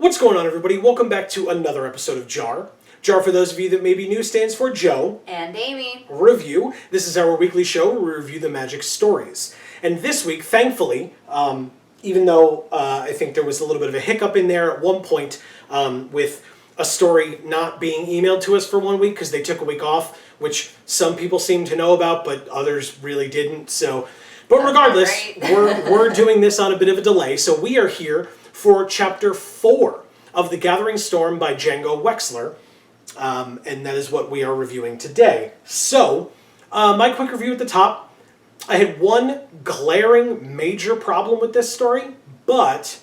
What's going on, everybody? Welcome back to another episode of JaAR. JaAR, for those of you that may be new, stands for Joe and Amy Review. This is our weekly show where we review the Magic stories. And this week, thankfully, even though I think there was a little bit of a hiccup in there at one point with a story not being emailed to us for 1 week because they took a week off, which some people seem to know about, but others really didn't. But regardless, we're doing this on a bit of a delay. So we are here for Chapter 4 of The Gathering Storm by Django Wexler. And that is what we are reviewing today. So, my quick review at the top. I had one glaring major problem with this story, but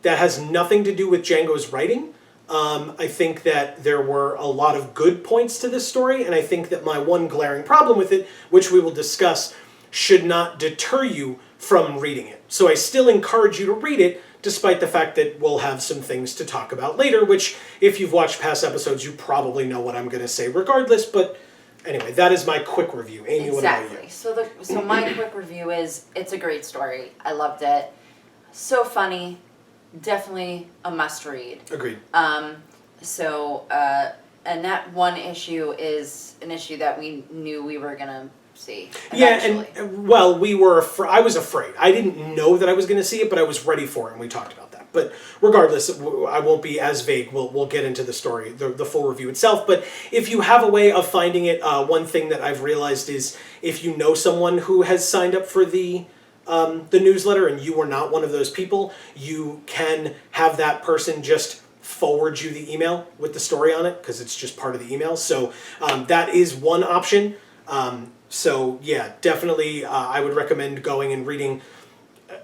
that has nothing to do with Django's writing. I think that there were a lot of good points to this story, and I think that my one glaring problem with it, which we will discuss, should not deter you from reading it. So I still encourage you to read it, despite the fact that we'll have some things to talk about later, which, if you've watched past episodes, you probably know what I'm going to say regardless. But anyway, that is my quick review. Amy, what about you? So my quick review is, it's a great story. I loved it. So funny. Definitely a must-read. Agreed. And that one issue is an issue that we knew we were going to see eventually. Yeah, and well, I was afraid. I didn't know that I was going to see it, but I was ready for it, and we talked about that. But regardless, I won't be as vague. We'll get into the story, the full review itself. But if you have a way of finding it, one thing that I've realized is if you know someone who has signed up for the newsletter and you are not one of those people, you can have that person just forward you the email with the story on it, because it's just part of the email. So that is one option. So yeah, definitely I would recommend going and reading,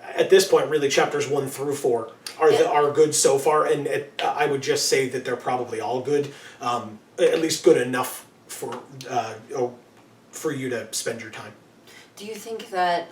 at this point, really chapters 1 through 4 are good so far, and I would just say that they're probably all good, at least good enough for you to spend your time. Do you think that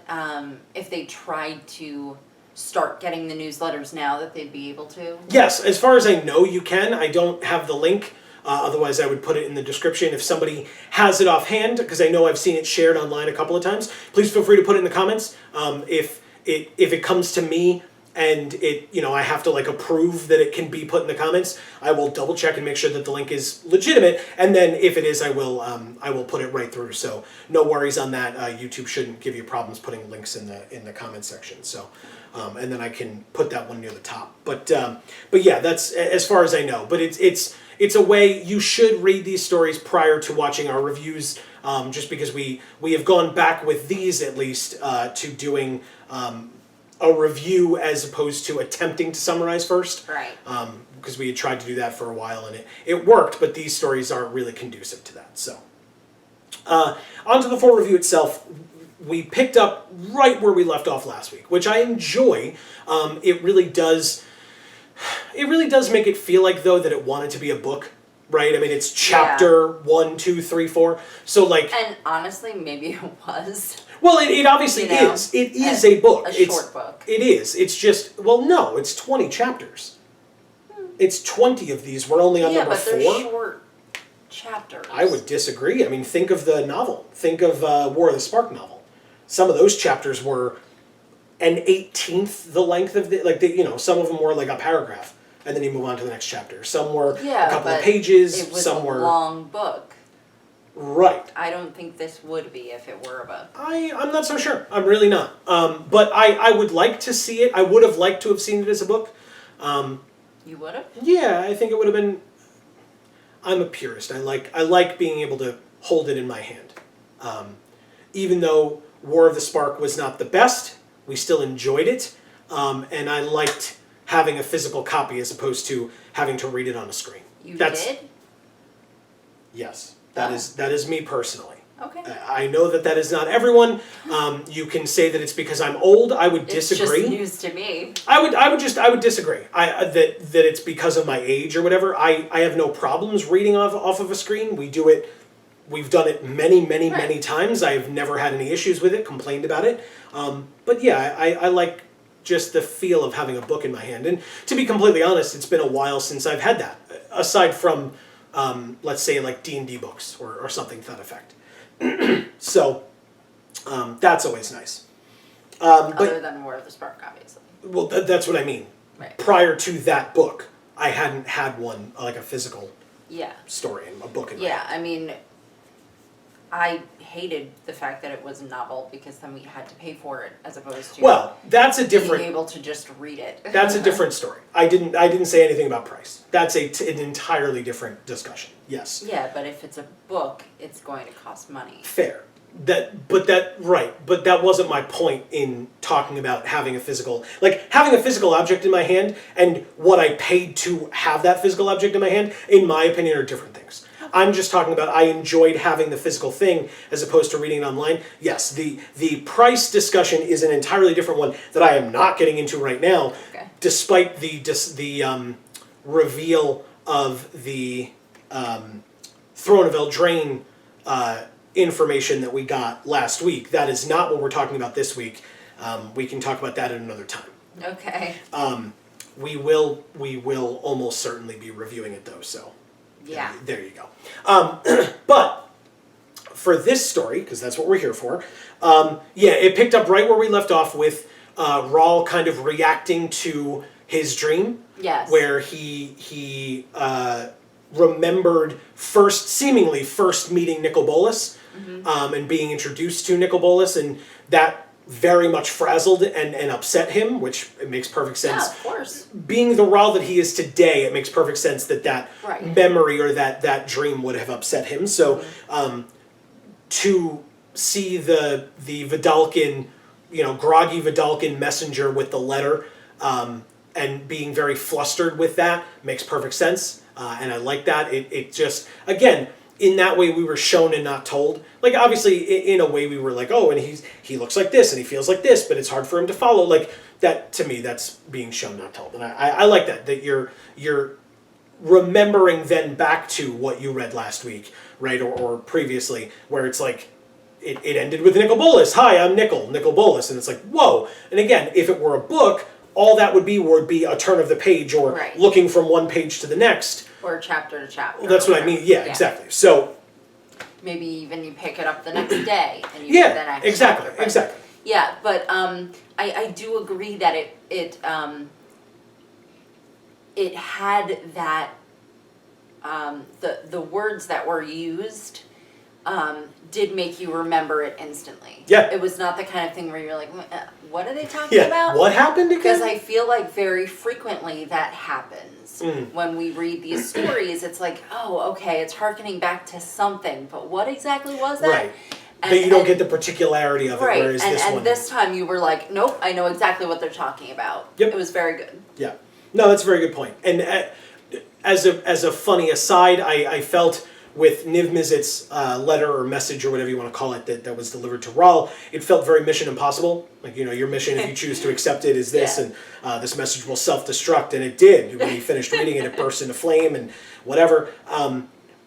if they tried to start getting the newsletters now that they'd be able to? Yes, as far as I know you can. I don't have the link. Otherwise, I would put it in the description. If somebody has it offhand, because I know I've seen it shared online a couple of times, please feel free to put it in the comments. If it comes to me and I have to approve that it can be put in the comments, I will double check and make sure that the link is legitimate. And then if it is, I will put it right through. So no worries on that. YouTube shouldn't give you problems putting links in the comment section. So. And then I can put that one near the top. But yeah, that's as far as I know. But it's a way you should read these stories prior to watching our reviews, just because we have gone back with these at least to doing a review as opposed to attempting to summarize first. Right. Because we had tried to do that for a while and it worked, but these stories aren't really conducive to that. So onto the full review itself. We picked up right where we left off last week, which I enjoy. It really does make it feel like, though, that it wanted to be a book, right? I mean, it's chapter 1, 2, 3, 4. So and honestly, maybe it was. Well, it obviously is. It is a book. It's short book. It is. It's just, no, it's 20 chapters. It's 20 of these. We're only on number 4. Yeah, but they're short chapters. I would disagree. I mean, think of the novel. Think of War of the Spark novel. Some of those chapters were an 18th the length of some of them were like a paragraph, and then you move on to the next chapter. Some were a couple of pages. It was some a were long book. Right. I don't think this would be if it were a book. I'm not so sure. I'm really not. But I would like to see it. I would have liked to have seen it as a book. You would have? Yeah, I think it would have been. I'm a purist. I like being able to hold it in my hand, even though War of the Spark was not the best, we still enjoyed it, and I liked having a physical copy as opposed to having to read it on a screen. Did? Yes, that is me personally. Okay. I know that is not everyone. You can say that it's because I'm old. I would disagree. It's just news to me. I would disagree. That it's because of my age or whatever. I have no problems reading off of a screen. We do it. We've done it many times. I've never had any issues with it, complained about it. But yeah, I like just the feel of having a book in my hand. And to be completely honest, it's been a while since I've had that, aside from, let's say, like D&D books or something to that effect. So that's always nice. Other than War of the Spark, obviously. Well, that's what I mean. Right. Prior to that book, I hadn't had one, like a physical Yeah. story and a book in my Yeah, hand. I mean, I hated the fact that it was a novel because then we had to pay for it as opposed to Well, that's a being different. able to just read it. That's a different story. I didn't say anything about price. That's an entirely different discussion. Yes. Yeah, but if it's a book, it's going to cost money. Fair. But that wasn't my point in talking about having a physical, like having a physical object in my hand and what I paid to have that physical object in my hand, in my opinion, are different things. I'm just talking about I enjoyed having the physical thing as opposed to reading it online. Yes, the price discussion is an entirely different one that I am not getting into right now, Okay. despite the reveal of the Throne of Eldraine information that we got last week. That is not what we're talking about this week. We can talk about that at another time. Okay. We will almost certainly be reviewing it though, so Yeah. there you go. But for this story, because that's what we're here for, it picked up right where we left off with Rawl kind of reacting to his dream. Yes. Where he remembered seemingly first meeting Nicol Bolas, and being introduced to Nicol Bolas, and that very much frazzled and upset him, which it makes perfect sense. Yeah, of course. Being the Rawl that he is today, it makes perfect sense that Right. memory or that dream would have upset him. So to see the Vidalcan, groggy Vidalcan messenger with the letter, and being very flustered with that makes perfect sense. And I like that. It just, again, in that way we were shown and not told. Like, obviously, in a way we were like, oh, and he looks like this and he feels like this, but it's hard for him to follow. Like, that, to me, that's being shown, not told. And I like that you're remembering then back to what you read last week, right, or previously, where it's like, it ended with Nicol Bolas. Hi, I'm Nicol Bolas. And it's like, whoa. And again, if it were a book, all that would be a turn of the page or Right. looking from one page to the next. Or chapter to chapter. That's what I mean. Yeah, exactly. So maybe even you pick it up the next day and you read the next exactly, chapter. But, exactly. Yeah, but I do agree that it had that the words that were used did make you remember it instantly. Yeah. It was not the kind of thing where you're like, what are they talking Yeah. about? What happened again? Because I feel like very frequently that happens. When we read these stories, it's like, oh, okay, it's hearkening back to something, but what exactly was that? Right. But you don't get the particularity of it, right. whereas this one... And this time you were like, nope, I know exactly what they're talking about. Yep. It was very good. Yeah. No, that's a very good point. And as a funny aside, I felt with Niv Mizzet's letter or message or whatever you want to call it that was delivered to Rawl, it felt very Mission Impossible. Like, your mission, if you choose to accept it, is this, Yeah. and this message will self-destruct, and it did. When he finished reading it, it burst into flame and whatever.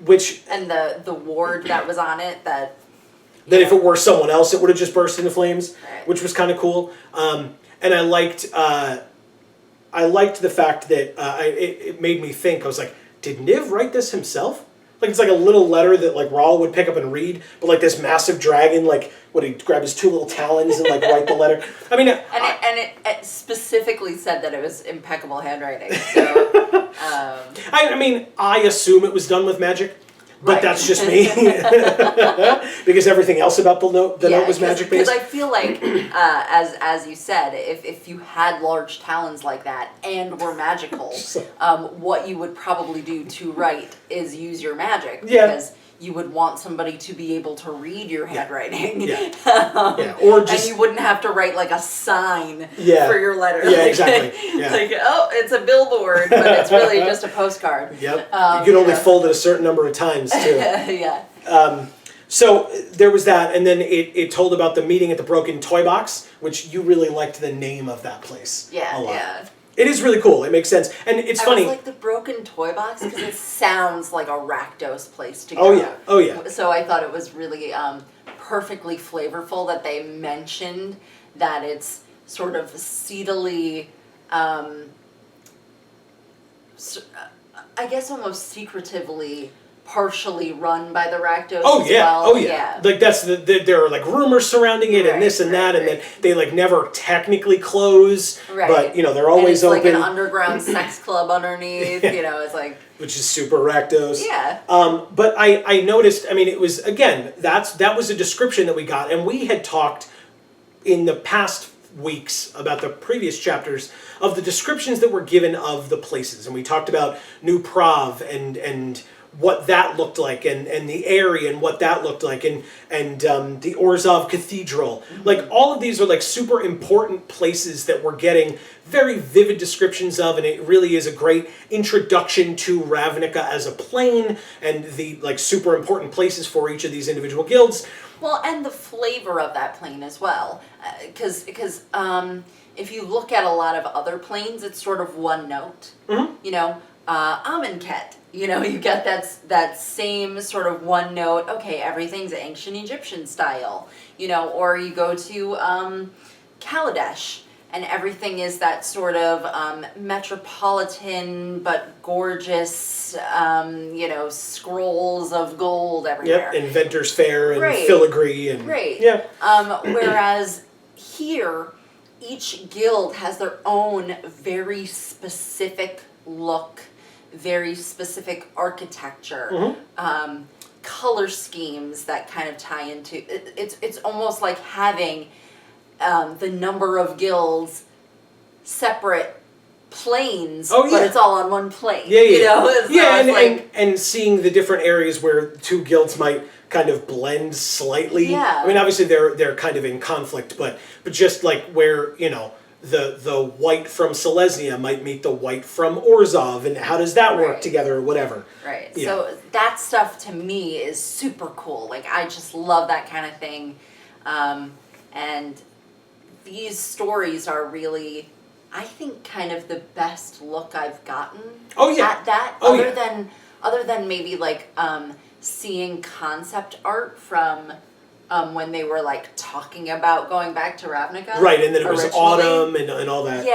Which... And the ward that was on it, that if it were someone else, it would have just burst into flames, Right. which was kind of cool. And I liked the fact that it made me think. I was like, did Niv write this himself? Like, it's like a little letter that like Rawl would pick up and read, but like this massive dragon, like, would he grab his two little talons and like write the letter? I mean, it specifically said that it was impeccable handwriting. So, I mean, I assume it was done with magic. But Right. that's just me, because everything else about the note was magic based. Because I feel like, as you said, if you had large talons like that and were magical, what you would probably do to write is use your magic. Yeah. Because you would want somebody to be able to read your handwriting. Yeah. Yeah. Or just... And you wouldn't have to write like a sign Yeah. for your letter. Yeah, exactly. Yeah. Like, oh, it's a billboard, but it's really just a postcard. Yep. You can only fold it a certain number of times, too. Yeah. So there was that, and then it told about the meeting at the Broken Toy Box, which you really liked the name of that place a lot. Yeah. It is really cool. It makes sense. And it's funny. I was like the Broken Toy Box because it sounds like a Rakdos place to go. Oh, yeah. Oh, yeah. So I thought it was really perfectly flavorful that they mentioned that it's sort of seedily, I guess almost secretively partially run by the Rakdos Oh as yeah, well. oh yeah. Like that's there are like rumors surrounding it and this and that, and then they like never technically close, but you know they're always and it's open. like an underground sex club underneath. You know, it's like which is super Rakdos. Yeah. But I noticed. I mean, it was again that was a description that we got, and we had talked in the past weeks about the previous chapters of the descriptions that were given of the places, and we talked about New Prav and what that looked like, and the area and what that looked like, and the Orzhov Cathedral. Like all of these are like super important places that we're getting very vivid descriptions of, and it really is a great introduction to Ravnica as a plane and the like super important places for each of these individual guilds. Well, and the flavor of that plane as well, because if you look at a lot of other planes, it's sort of one note. You know, Amonkhet. You know, you get that same sort of one note. Okay, everything's ancient Egyptian style. You know, or you go to Kaladesh, and everything is that sort of metropolitan but gorgeous, you know, scrolls of gold everywhere. Yep, Inventors Fair and filigree and yeah. Whereas here, each guild has their own very specific look, very specific architecture, color schemes that kind of tie into it's almost like having the number of guilds separate planes, but it's all on one plane. You know? And seeing the different areas where two guilds might kind of blend slightly. I mean, obviously they're kind of in conflict, but just like where, you know, the white from Selesnya might meet the white from Orzhov, and how does that work together or whatever. So that stuff to me is super cool. Like I just love that kind of thing. And these stories are really, I think, kind of the best look I've gotten at that. Other than maybe like seeing concept art from when they were like talking about going back to Ravnica. Right, and then it was autumn and all that.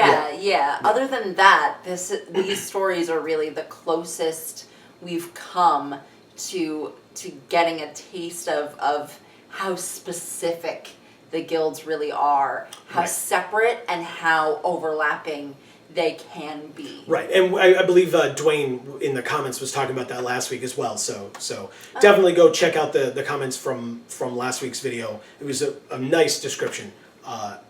Yeah. Other than that, these stories are really the closest we've come to getting a taste of how specific the guilds really are, how separate and how overlapping they can be. Right, and I believe Dwayne in the comments was talking about that last week as well. So definitely go check out the comments from last week's video. It was a nice description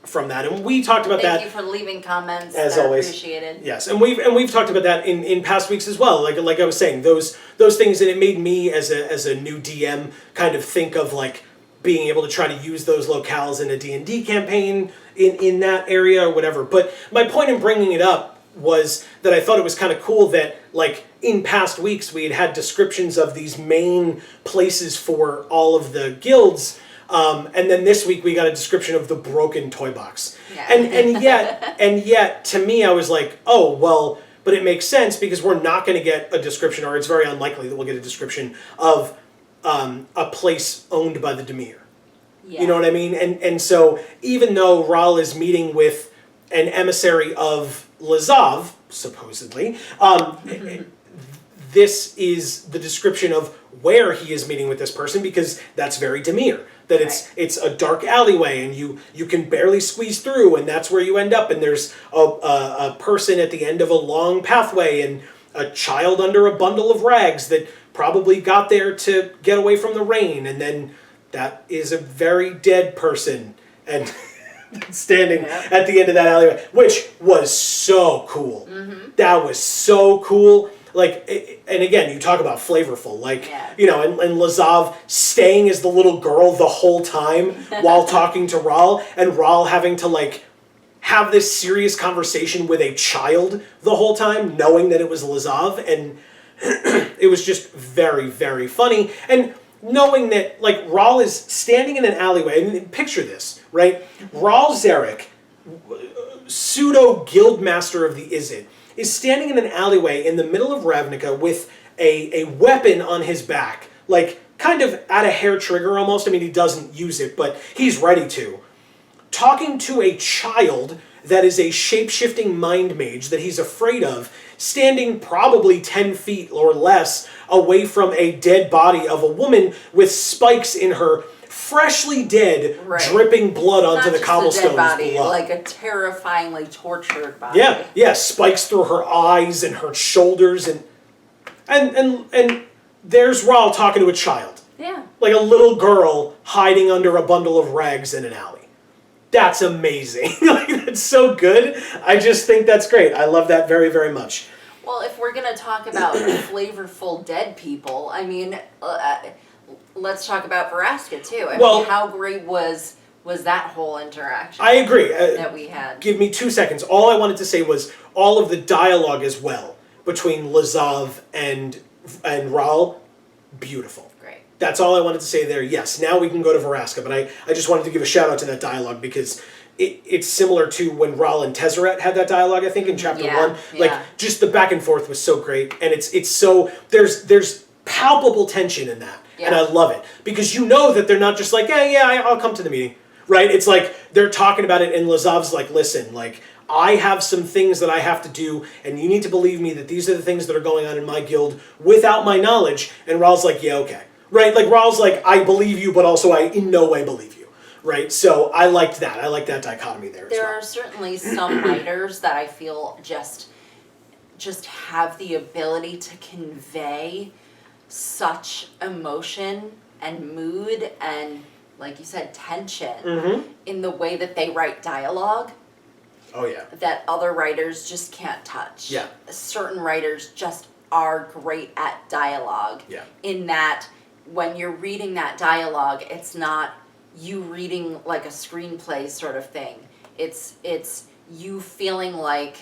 from that, and we talked about that. Thank you for leaving comments. As always, appreciated. Yes, and we've talked about that in past weeks as well. Like I was saying, those things, and it made me as a new DM kind of think of like being able to try to use those locales in a D&D campaign in that area or whatever. But my point in bringing it up was that I thought it was kind of cool that, like, in past weeks we had descriptions of these main places for all of the guilds, and then this week we got a description of the broken toy box. And yet, to me, I was like, oh, well, but it makes sense because we're not going to get a description, or it's very unlikely that we'll get a description of a place owned by the Dimir. You know what I mean? And so even though Ral is meeting with an emissary of Lazav, supposedly, this is the description of where he is meeting with this person, because that's very Dimir. That it's a dark alleyway and you can barely squeeze through, and that's where you end up, and there's a person at the end of a long pathway and a child under a bundle of rags that probably got there to get away from the rain, and then that is a very dead person and standing at the end of that alleyway, which was so cool. That was so cool. Like, and again, you talk about flavorful, like, you know, and Lazav staying as the little girl the whole time while talking to Ral, and Ral having to, like, have this serious conversation with a child the whole time, knowing that it was Lazav, and it was just very, very funny. And knowing that, like, Ral is standing in an alleyway, and picture this, right? Ral Zarek, pseudo-guildmaster of the Izzet, is standing in an alleyway in the middle of Ravnica with a weapon on his back, like, kind of at a hair trigger almost. I mean, he doesn't use it, but he's ready to. Talking to a child that is a shape-shifting mind mage that he's afraid of, standing probably 10 feet or less away from a dead body of a woman with spikes in her, freshly dead, dripping blood onto the cobblestones. Not just a dead body, like a terrifyingly tortured body. Yeah, spikes through her eyes and her shoulders, and there's Rahl talking to a child. Yeah. Like a little girl hiding under a bundle of rags in an alley. That's amazing. Like, that's so good. I just think that's great. I love that very, very much. Well, if we're going to talk about flavorful dead people, I mean, let's talk about Vraska, too. I mean, how great was that whole interaction? I agree. That we had. Give me 2 seconds. All I wanted to say was all of the dialogue as well between Lazav and Rahl, beautiful. Great. That's all I wanted to say there. Yes, now we can go to Vraska, but I just wanted to give a shout out to that dialogue because it's similar to when Rahl and Tezzeret had that dialogue, I think, in chapter 1. Like, just the back and forth was so great, and it's so, there's palpable tension in that, and I love it. Because you know that they're not just like, I'll come to the meeting, right? It's like, they're talking about it, and Lazav's like, listen, like, I have some things that I have to do, and you need to believe me that these are the things that are going on in my guild without my knowledge. And Rahl's like, yeah, okay. Right? Like, Rahl's like, I believe you, but also I in no way believe you. Right? So I liked that. I like that dichotomy there as well. There are certainly some writers that I feel just have the ability to convey such emotion and mood and, like you said, tension in the way that they write dialogue. Oh, yeah. That other writers just can't touch. Yeah. Certain writers just are great at dialogue. Yeah. In that, when you're reading that dialogue, it's not you reading like a screenplay sort of thing. It's you feeling like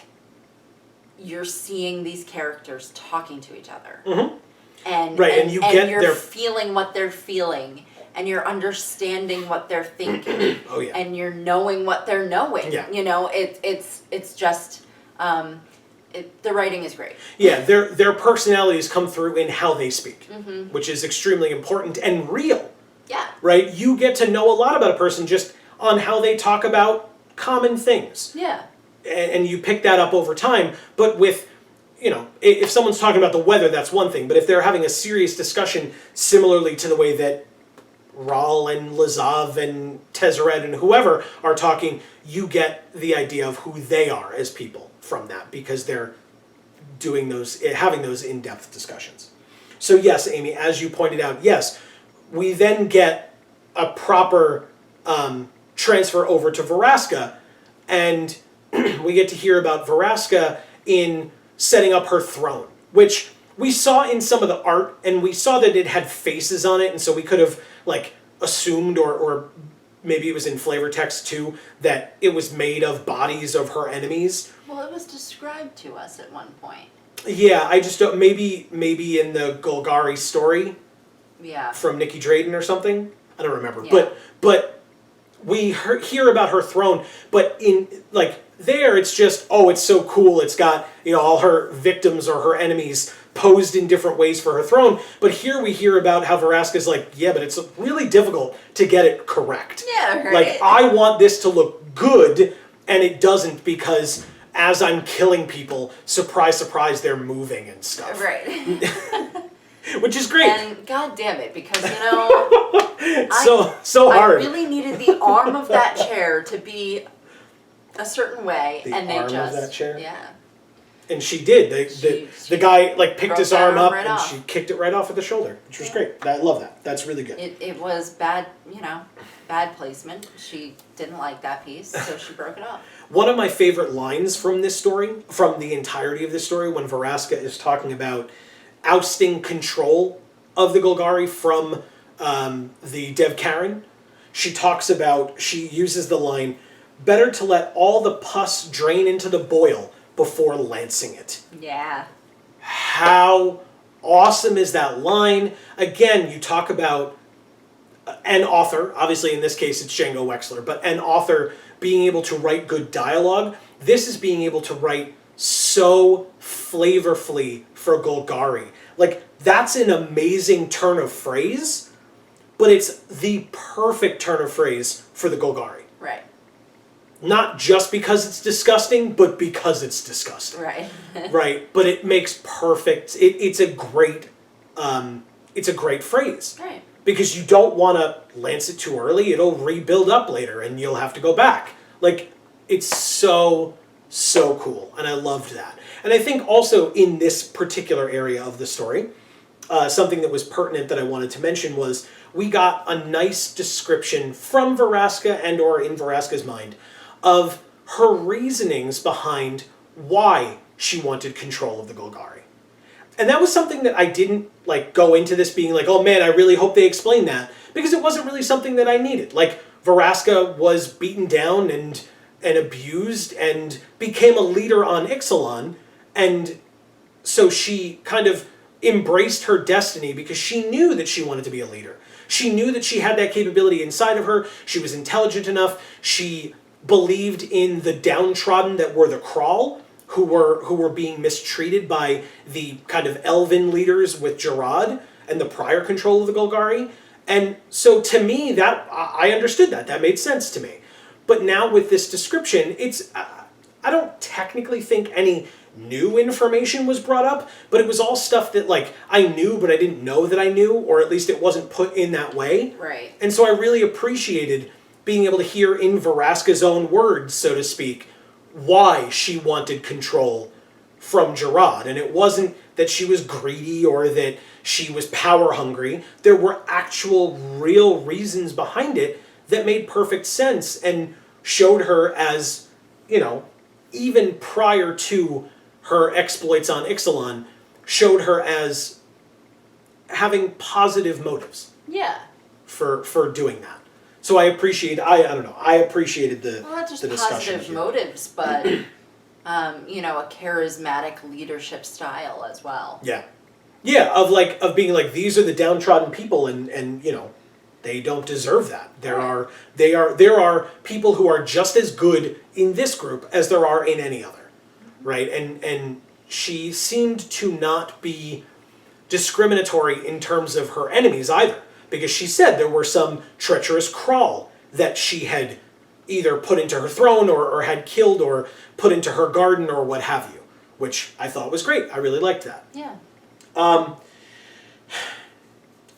you're seeing these characters talking to each other. And you're feeling what they're feeling. And you're understanding what they're thinking. Oh, yeah. And you're knowing what they're knowing. Yeah. You know, it's just, the writing is great. Yeah, their personalities come through in how they speak, which is extremely important and real. Yeah. Right? You get to know a lot about a person just on how they talk about common things. Yeah. And you pick that up over time. But with, you know, if someone's talking about the weather, that's one thing. But if they're having a serious discussion similarly to the way that Rahl and Lazav and Tezzeret and whoever are talking, you get the idea of who they are as people from that because they're having those in-depth discussions. So yes, Amy, as you pointed out, yes, we then get a proper transfer over to Vraska, and we get to hear about Vraska in setting up her throne, which we saw in some of the art, and we saw that it had faces on it, and so we could have like assumed, or maybe it was in flavor text too, that it was made of bodies of her enemies. Well, it was described to us at one point. Yeah, I just don't, maybe in the Golgari story. Yeah. From Nikki Drayden or something. I don't remember. Yeah. But we hear about her throne, but in like there it's just, oh, it's so cool. It's got, you know, all her victims or her enemies posed in different ways for her throne. But here we hear about how Vraska's like, yeah, but it's really difficult to get it correct. Yeah, right. Like, I want this to look good, and it doesn't because as I'm killing people, surprise, surprise, they're moving and stuff. Right. Which is great. And god damn it, because, you know, so hard. I really needed the arm of that chair to be a certain way, The and they arm of just that chair? Yeah. And she did. The guy like picked his arm up right and off. she kicked it right off at the shoulder, which was great. I love that. That's really good. It was bad, you know, bad placement. She didn't like that piece, so she broke it off. One of my favorite lines from this story, from the entirety of this story, when Vraska is talking about ousting control of the Golgari from the Dev Karen, she uses the line, better to let all the pus drain into the boil before lancing it. Yeah. How awesome is that line? Again, you talk about an author, obviously in this case it's Django Wexler, but an author being able to write good dialogue. This is being able to write so flavorfully for Golgari. Like, that's an amazing turn of phrase, but it's the perfect turn of phrase for the Golgari. Right. not just because it's disgusting, but because it's disgusting. Right. Right. But it makes perfect. It's a great phrase. Right. Because you don't want to lance it too early. It'll rebuild up later, and you'll have to go back. Like, it's so cool, and I loved that. And I think also in this particular area of the story, something that was pertinent that I wanted to mention was we got a nice description from Vraska and or in Vraska's mind of her reasonings behind why she wanted control of the Golgari. And that was something that I didn't like go into this being like, oh man, I really hope they explain that, because it wasn't really something that I needed. Like, Vraska was beaten down and abused and became a leader on Ixalan, and so she kind of embraced her destiny because she knew that she wanted to be a leader. She knew that she had that capability inside of her. She was intelligent enough. She believed in the downtrodden that were the Crawl, who were being mistreated by the kind of elven leaders with JaAR and the prior control of the Golgari. And so to me, that I understood that. That made sense to me. But now with this description, it's I don't technically think any new information was brought up, but it was all stuff that like I knew but I didn't know that I knew, or at least it wasn't put in that way. Right. And so I really appreciated being able to hear in Vraska's own words, so to speak, why she wanted control from JaAR. And it wasn't that she was greedy or that she was power hungry. There were actual real reasons behind it that made perfect sense and showed her as, you know, even prior to her exploits on Ixalan, showed her as having positive motives. Yeah. For doing that. So I appreciated the Well, not just the discussion positive here. motives, but you know, a charismatic leadership style as well. Yeah. Yeah, of being like, these are the downtrodden people, and you know, they don't deserve that. There are people who are just as good in this group as there are in any other. Right? And she seemed to not be discriminatory in terms of her enemies either. Because she said there were some treacherous Crawl that she had either put into her throne or had killed or put into her garden or what have you. Which I thought was great. I really liked that. Yeah.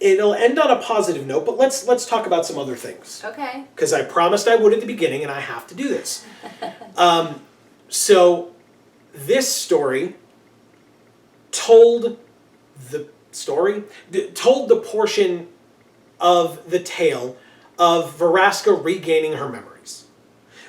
It'll end on a positive note, but let's talk about some other things. Okay. Because I promised I would at the beginning, and I have to do this. So this story told the portion of the tale of Vraska regaining her memories,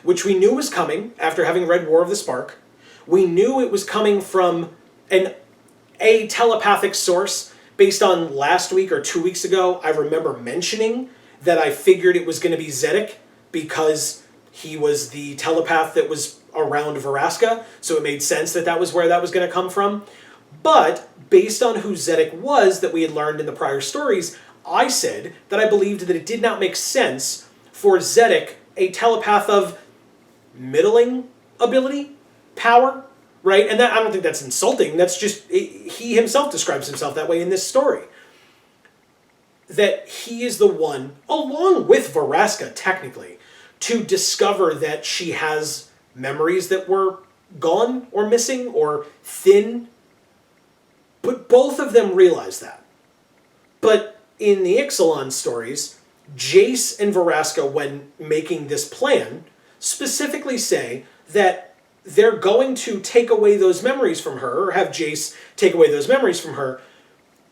which we knew was coming after having read War of the Spark. We knew it was coming from a telepathic source based on last week or 2 weeks ago. I remember mentioning that I figured it was going to be Zedek because he was the telepath that was around Vraska, so it made sense that that was where that was going to come from. But based on who Zedek was that we had learned in the prior stories, I said that I believed that it did not make sense for Zedek, a telepath of middling ability, power, right? And that, I don't think that's insulting. That's just, he himself describes himself that way in this story. That he is the one, along with Vraska technically, to discover that she has memories that were gone or missing or thin. But both of them realize that. But in the Ixalan stories, Jace and Vraska, when making this plan, specifically say that they're going to take away those memories from her, or have Jace take away those memories from her,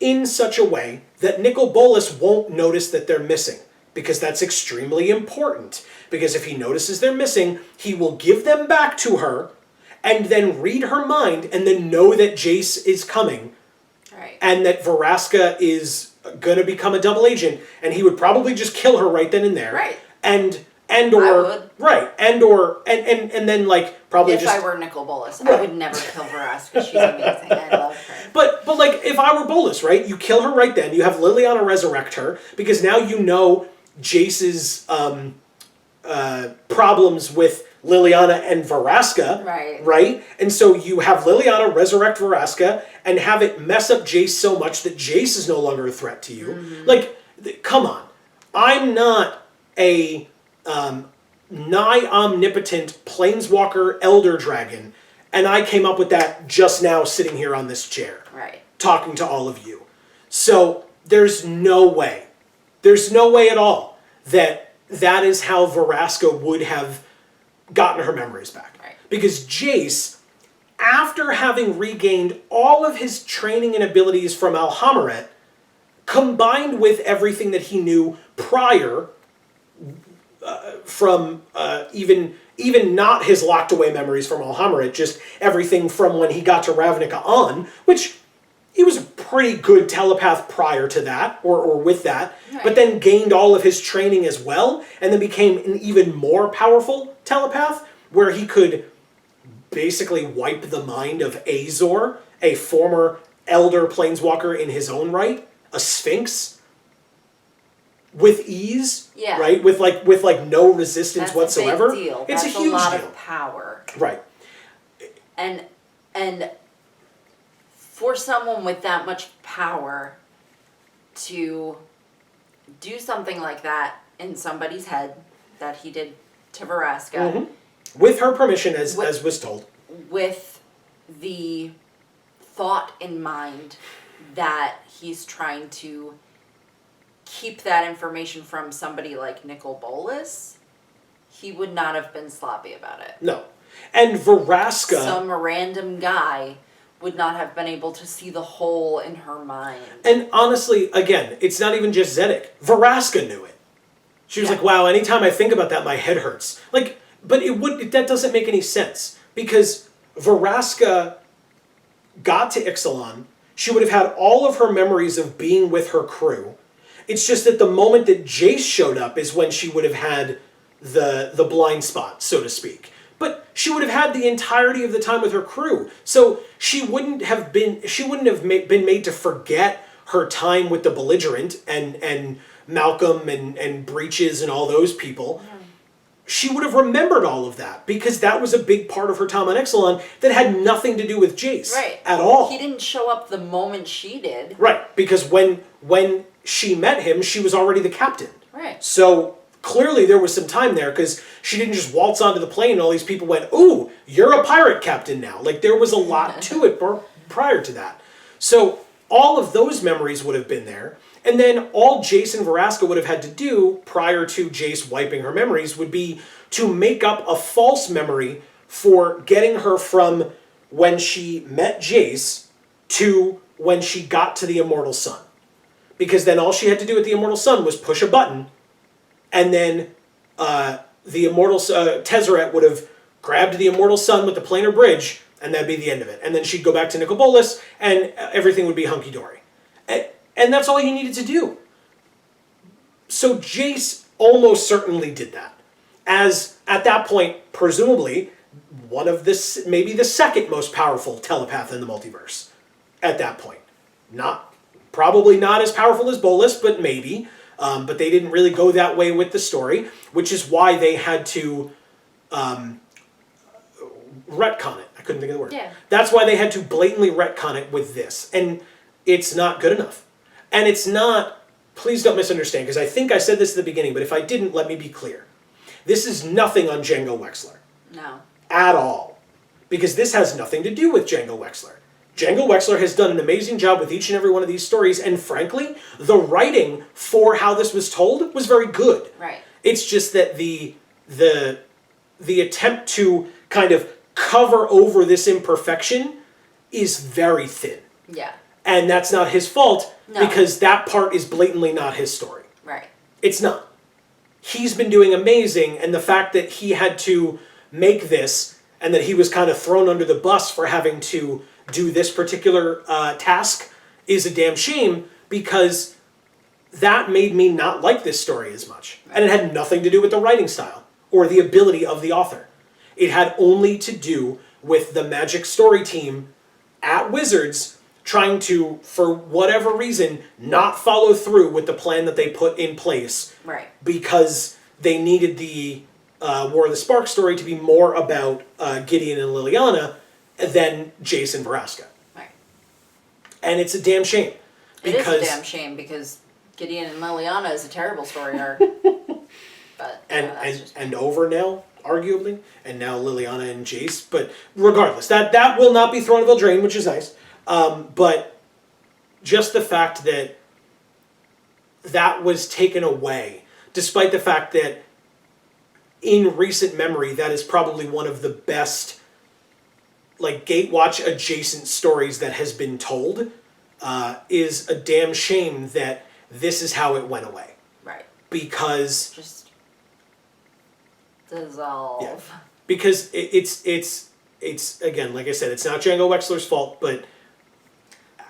in such a way that Nicol Bolas won't notice that they're missing. Because that's extremely important. Because if he notices they're missing, he will give them back to her, and then read her mind, and then know that Jace is coming. Right. And that Vraska is going to become a double agent, and he would probably just kill her right then and there. Right. And I or would. right, and then like probably if just I were Nicol Bolas, Right. I would never kill Vraska. She's amazing. I love her. But like if I were Bolas, right? You kill her right then. You have Liliana resurrect her because now you know Jace's problems with Liliana and Vraska. Right. Right? And so you have Liliana resurrect Vraska and have it mess up Jace so much that Jace is no longer a threat to you. Mm-hmm. Like, come on. I'm not a nigh omnipotent planeswalker elder dragon, and I came up with that just now sitting here on this chair. Right. Talking to all of you. So there's no way at all that that is how Vraska would have gotten her memories back. Right. Because Jace, after having regained all of his training and abilities from Alhammaret, combined with everything that he knew prior from even not his locked away memories from Alhammaret, just everything from when he got to Ravnica on, which he was a pretty good telepath prior to that, or with that, right. but then gained all of his training as well, and then became an even more powerful telepath, where he could basically wipe the mind of Azor, a former elder planeswalker in his own right, a Sphinx, with ease, yeah. right? With no resistance That's whatsoever. A big deal. It's That's a huge lot deal. Of power. Right. And for someone with that much power to do something like that in somebody's head that he did to Vraska, mm-hmm. with her permission, as was told, with the thought in mind that he's trying to keep that information from somebody like Nicol Bolas, he would not have been sloppy about it. No. And Vraska... Some random guy would not have been able to see the hole in her mind. And honestly, again, it's not even just Zedek. Vraska knew it. She was like, wow, anytime I think about that, my head hurts. Like, but that doesn't make any sense. Because Vraska got to Ixalan, she would have had all of her memories of being with her crew. It's just that the moment that Jace showed up is when she would have had the blind spot, so to speak. But she would have had the entirety of the time with her crew. So she wouldn't have been made to forget her time with the Belligerent and Malcolm and Breaches and all those people. Yeah. She would have remembered all of that because that was a big part of her time on Ixalan that had nothing to do with Jace at all. He didn't show up the moment she did. Right, because when she met him, she was already the captain. Right. So clearly there was some time there because she didn't just waltz onto the plane and all these people went, ooh, you're a pirate captain now. Like there was a lot to it prior to that. So all of those memories would have been there. And then all Jace and Vraska would have had to do prior to Jace wiping her memories would be to make up a false memory for getting her from when she met Jace to when she got to the Immortal Sun. Because then all she had to do at the Immortal Sun was push a button, and then the Immortal Tezzeret would have grabbed the Immortal Sun with the planar bridge, and that'd be the end of it. And then she'd go back to Nicol Bolas, and everything would be hunky-dory. And that's all you needed to do. So Jace almost certainly did that. As, at that point, presumably, one of maybe the second most powerful telepath in the multiverse. At that point. Probably not as powerful as Bolas, but maybe. But they didn't really go that way with the story, which is why they had to retcon it. I couldn't think of the word. Yeah. That's why they had to blatantly retcon it with this. And it's not good enough. And it's not, please don't misunderstand, because I think I said this at the beginning, but if I didn't, let me be clear. This is nothing on Django Wexler. No. At all. Because this has nothing to do with Django Wexler. Django Wexler has done an amazing job with each and every one of these stories, and frankly, the writing for how this was told was very good. Right. It's just that the attempt to kind of cover over this imperfection is very thin. Yeah. And that's not his fault, no. Because that part is blatantly not his story. Right. It's not. He's been doing amazing, and the fact that he had to make this, and that he was kind of thrown under the bus for having to do this particular task is a damn shame, because that made me not like this story as much. And it had nothing to do with the writing style or the ability of the author. It had only to do with the Magic story team at Wizards trying to, for whatever reason, not follow through with the plan that they put in place. Right. Because they needed the War of the Spark story to be more about Gideon and Liliana than Jace and Vraska. Right. And it's a damn shame. It is a damn shame, because Gideon and Liliana is a terrible story arc. but and over now, arguably, and now Liliana and Jace. But regardless, that will not be thrown into the drain, which is nice. But just the fact that that was taken away, despite the fact that in recent memory, that is probably one of the best, like, Gatewatch adjacent stories that has been told, is a damn shame that this is how it went away. Right. Because just dissolve. Yeah. Because it's again, like I said, it's not Django Wexler's fault, but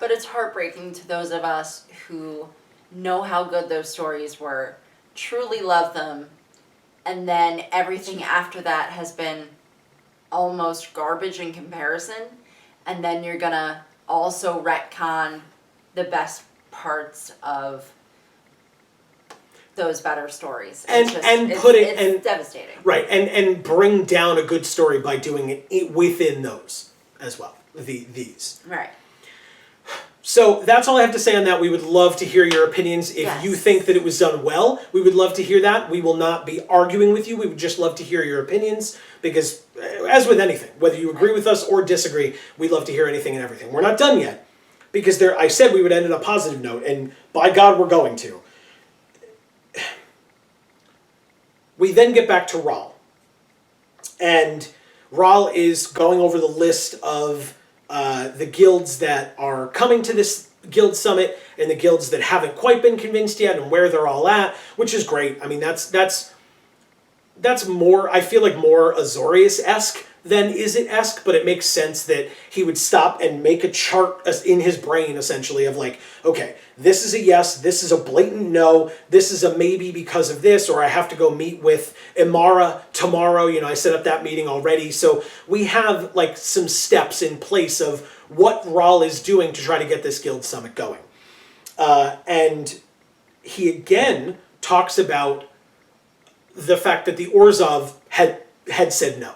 it's heartbreaking to those of us who know how good those stories were, truly love them, and then everything after that has been almost garbage in comparison, and then you're gonna also retcon the best parts of those better stories. It's devastating. Right, and bring down a good story by doing it within those as well. These. Right. So that's all I have to say on that. We would love to hear your opinions. If you think that it was done well, we would love to hear that. We will not be arguing with you. We would just love to hear your opinions because, as with anything, whether you agree with us or disagree, we'd love to hear anything and everything. We're not done yet because I said we would end on a positive note, and by God, we're going to. We then get back to Rahl. And Rahl is going over the list of the guilds that are coming to this guild summit and the guilds that haven't quite been convinced yet and where they're all at, which is great. I mean, that's more, I feel like more Azorius-esque than Izzet-esque, but it makes sense that he would stop and make a chart in his brain, essentially, of like, okay, this is a yes, this is a blatant no, this is a maybe because of this, or I have to go meet with Imara tomorrow, I set up that meeting already. So we have like some steps in place of what Rahl is doing to try to get this guild summit going. And he again talks about the fact that the Orzhov had said no.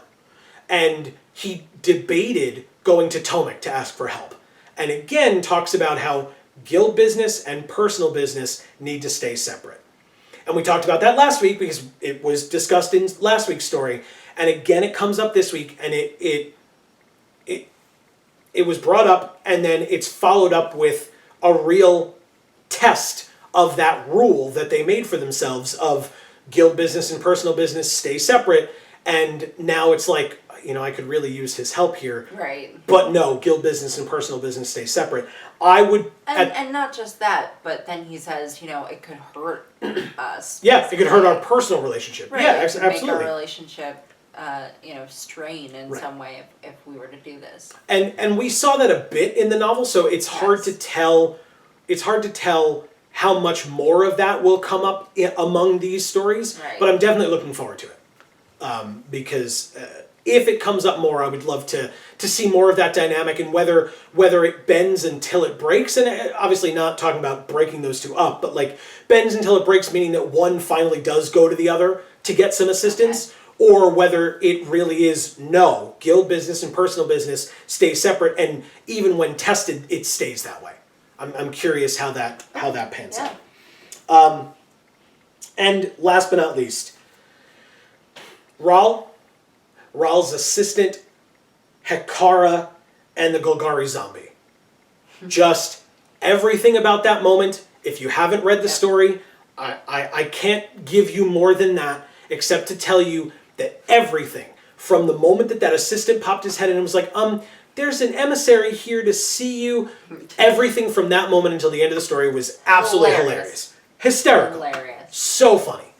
And he debated going to Tomek to ask for help. And again talks about how guild business and personal business need to stay separate. And we talked about that last week because it was discussed in last week's story. And again it comes up this week, and it was brought up, and then it's followed up with a real test of that rule that they made for themselves of guild business and personal business stay separate. And now it's like, I could really use his help here. Right. But no, guild business and personal business stay separate. I would... And not just that, but then he says, it could hurt us. Yeah, it could hurt our personal relationship. Right. Yeah, It could absolutely. make our relationship, strain in some way if we were to do this. And we saw that a bit in the novel, so it's hard to tell... It's hard to tell how much more of that will come up among these stories. Right. But I'm definitely looking forward to it. Because... if it comes up more, I would love to see more of that dynamic, and whether it bends until it breaks, and obviously not talking about breaking those two up, but like bends until it breaks, meaning that one finally does go to the other to get some assistance, or whether it really is no, guild business and personal business stay separate, and even when tested, it stays that way. I'm curious how that pans out. And last but not least, Rahl's assistant, Hekara, and the Golgari zombie. Just everything about that moment. If you haven't read the story, I can't give you more than that, except to tell you that everything, from the moment that assistant popped his head in and was like, there's an emissary here to see you, everything from that moment until the end of the story was absolutely hilarious. Hysterical. Hilarious. So funny.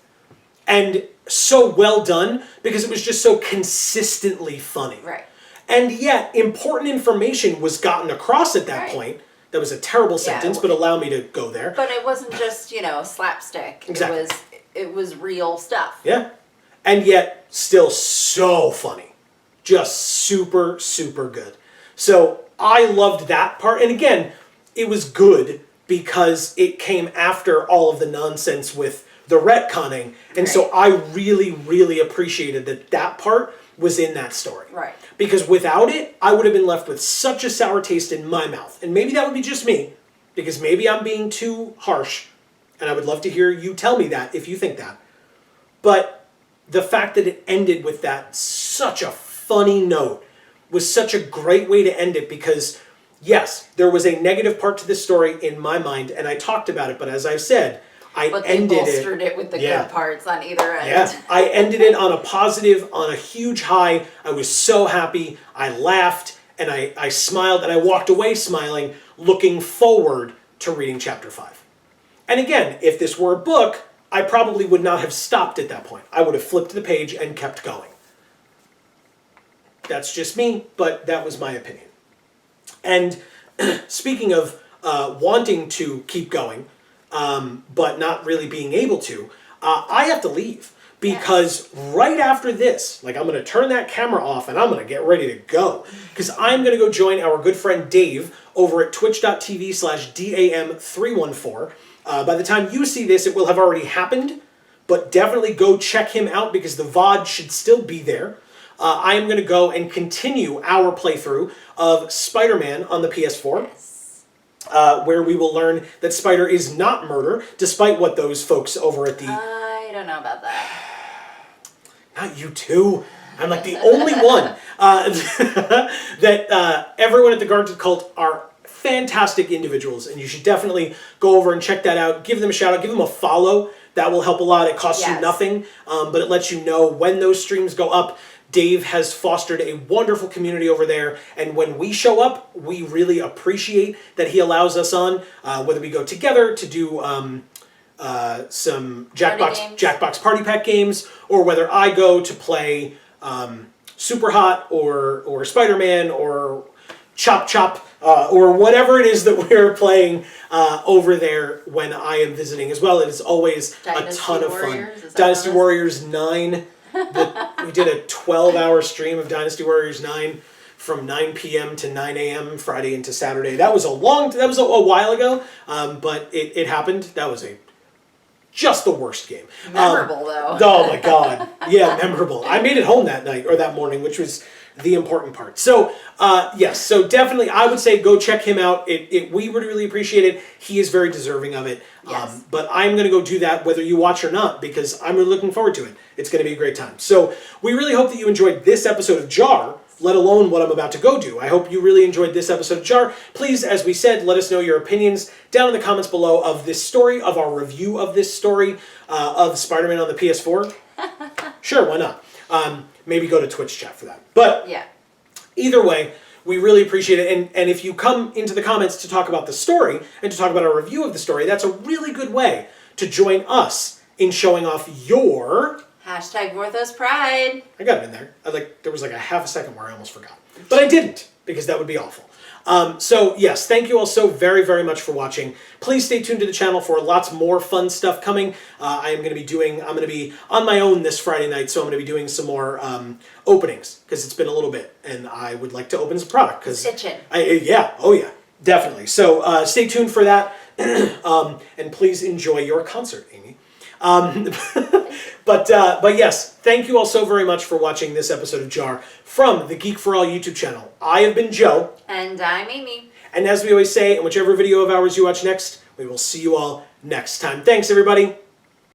And so well done because it was just so consistently funny. Right. And yet, important information was gotten across at that point. That was a terrible sentence, but allow me to go there. But it wasn't just, slapstick. Exactly. It was real stuff. Yeah. And yet, still so funny. Just super, super good. So, I loved that part. And again, it was good because it came after all of the nonsense with the retconning, and so I really, really appreciated that part was in that story. Right. Because without it, I would have been left with such a sour taste in my mouth. And maybe that would be just me, because maybe I'm being too harsh, and I would love to hear you tell me that if you think that. But the fact that it ended with that such a funny note was such a great way to end it, because yes, there was a negative part to this story in my mind, and I talked about it, but as I've said, But they bolstered it with the good parts on either end. Yeah, I ended it on a positive, on a huge high. I was so happy. I laughed, and I smiled, and I walked away smiling, looking forward to reading Chapter 5. And again, if this were a book, I probably would not have stopped at that point. I would have flipped the page and kept going. That's just me, but that was my opinion. And speaking of wanting to keep going, but not really being able to, I have to leave. Because right after this, like, I'm going to turn that camera off and I'm going to get ready to go. Because I'm going to go join our good friend Dave over at twitch.tv/DAM314. By the time you see this, it will have already happened. But definitely go check him out, because the VOD should still be there. I am going to go and continue our playthrough of Spider-Man on the PS4. Where we will learn that Spider is not murder, despite what those folks over at the... I don't know about that. Not you two. I'm like the only one. That everyone at the Guarded Cult are fantastic individuals, and you should definitely go over and check that out. Give them a shout out. Give them a follow. That will help a lot. It costs you nothing, but it lets you know when those streams go up. Dave has fostered a wonderful community over there, and when we show up, we really appreciate that he allows us on, whether we go together to do some Jackbox Party Pack games, or whether I go to play Super Hot or Spider-Man or Chop Chop or whatever it is that we're playing over there when I am visiting as well. It is always a ton of fun. Dynasty Warriors 9. We did a 12-hour stream of Dynasty Warriors 9 from 9 p.m. to 9 a.m. Friday into Saturday. That was a while ago, but it happened. That was just the worst game. Memorable, though. Oh my God. Yeah, memorable. I made it home that night, or that morning, which was the important part. So, yes, so definitely I would say go check him out. We would really appreciate it. He is very deserving of it. Yes. But I'm going to go do that whether you watch or not, because I'm really looking forward to it. It's going to be a great time. So we really hope that you enjoyed this episode of JaAR, let alone what I'm about to go do. I hope you really enjoyed this episode of JaAR. Please, as we said, let us know your opinions down in the comments below of this story, of our review of this story, of Spider-Man on the PS4. Sure, why not? Maybe go to Twitch chat for that. But yeah, either way, we really appreciate it. And if you come into the comments to talk about the story and to talk about our review of the story, that's a really good way to join us in showing off your... #Vorthos Pride. I got it in there. There was like a half a second where I almost forgot. But I didn't, because that would be awful. So yes, thank you all so very, very much for watching. Please stay tuned to the channel for lots more fun stuff coming. I'm going to be on my own this Friday night, so I'm going to be doing some more openings, because it's been a little bit, and I would like to open some product. Itching. Yeah, oh yeah, definitely. So stay tuned for that, and please enjoy your concert, Amy. But yes, thank you all so very much for watching this episode of JaAR from the Geek for All YouTube channel. I have been Joe. And I'm Amy. And as we always say, in whichever video of ours you watch next, we will see you all next time. Thanks, everybody.